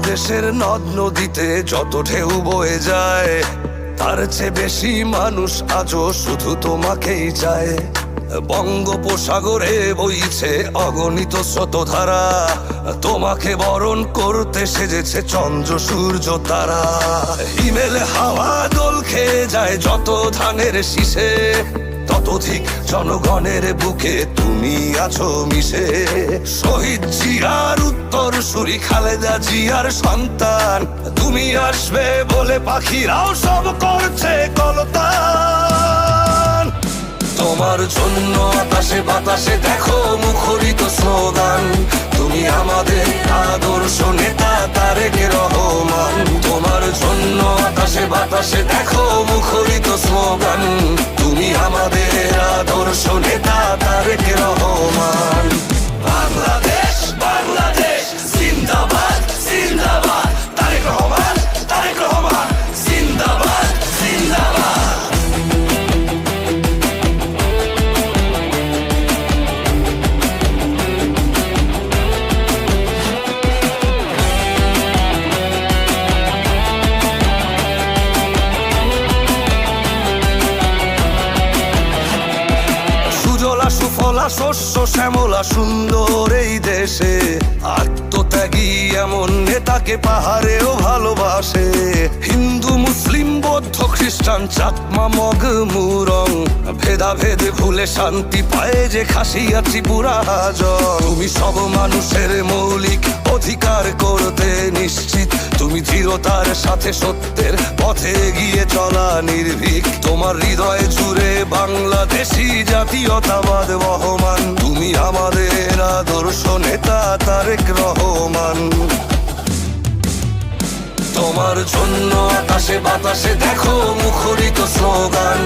বাংলাদেশের নদ নদীতে যত ঢেউ বয়ে যায়, তার চেয়ে বেশি মানুষ আজও শুধু তোমাকেই চায়। বঙ্গোপসাগরে বইছে অগণিত স্রোতধারা, তোমাকে বরণ করতে সেজেছে চন্দ্র সূর্য তারা। হিমেলে হাওয়া দোল খেয়ে যায় যত ধানের শীষে, ততোধিক জনগণের বুকে তুমি আছো মিশে। শহীদ জিয়ার উত্তর সুরি খালেদা জিয়ার সন্তান, তুমি আসবে বলে পাখিরাও সব করছে কলতান। তোমার জন্য আকাশে বাতাসে দেখো মুখরিত স্লোগান, তুমি আমাদের আদর্শ নেতা তারেক রহমান। তোমার জন্য আকাশে বাতাসে দেখো মুখরিত স্লোগান, তুমি আমাদের আদর্শ নেতা তারেক রহমান। বাংলাদেশ বাংলাদেশ জিন্দাবাদ জিন্দাবাদ, তারেক রহমান তারেক রহমান জিন্দাবাদ জিন্দাবাদ। সুফলা শস্য শ্যামলা সুন্দর এই দেশে, আত্মত্যাগী এমন নেতাকে পাহাড়েও ভালোবাসে। হিন্দু মুসলিম বৌদ্ধ খ্রিস্টান চাকমা মগ মুরং, ভেদাভেদ ভুলে শান্তি পায় যে খাসিয়া ত্রিপুরা হাজং। তুমি সব মানুষের মৌলিক অধিকার করতে নিশ্চিত, তুমি দৃঢ়তার সাথে সত্যের পথে গিয়ে চলা নির্ভীক। তোমার হৃদয়ে জুড়ে বাংলাদেশি জাতীয়তাবাদ বহমান, তুমি আমাদের আদর্শ নেতা তারেক রহমান। তোমার জন্য আকাশে বাতাসে দেখো মুখরিত স্লোগান,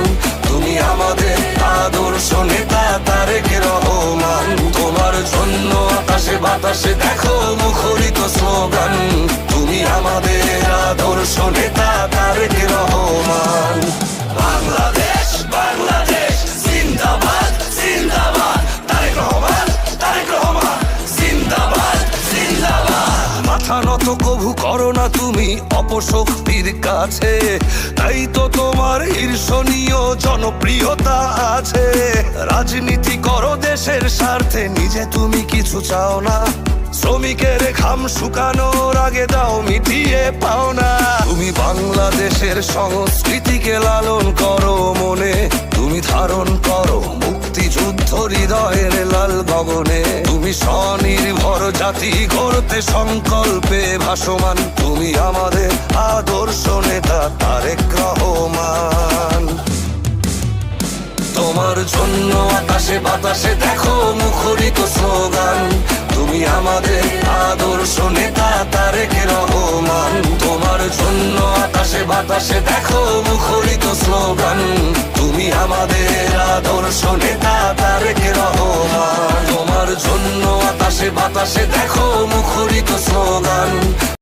তুমি আমাদের আদর্শ নেতা তারেক রহমান। তোমার জন্য আকাশে বাতাসে দেখো মুখরিত স্লোগান, তুমি আমাদের আদর্শ নেতা তারেক রহমান। বাংলাদেশ বাংলাদেশ জিন্দাবাদ জিন্দাবাদ, তারেক রহমান তারেক রহমান জিন্দাবাদ জিন্দাবাদ। মাথা নত কভু করো না তুমি অপশক্তির কাছে, তাই তো তোমার ঈর্ষণীয় জনপ্রিয়তা আছে। রাজনীতি করো দেশের স্বার্থে, নিজে তুমি কিছু চাও না। শ্রমিকের ঘাম শুকানোর আগে দাও মিটিয়ে পাও না। তুমি বাংলাদেশের সংস্কৃতিকে লালন করো মনে, তুমি ধারণ করো মুক্তিযুদ্ধ হৃদয়ের লাল গগনে। তুমি স্বনির্ভর জাতি গড়তে সংকল্পে ভাসমান, তুমি আমাদের আদর্শ নেতা তারেক রহমান। তোমার জন্য আকাশে বাতাসে দেখো মুখরিত স্লোগান, তুমি আমাদের আদর্শ নেতা তারেক রহমান। তোমার জন্য আকাশে বাতাসে দেখো মুখরিত স্লোগান, তুমি আমাদের আদর্শ নেতা তারেক রহমান। তোমার জন্য আকাশে বাতাসে দেখো মুখরিত স্লোগান,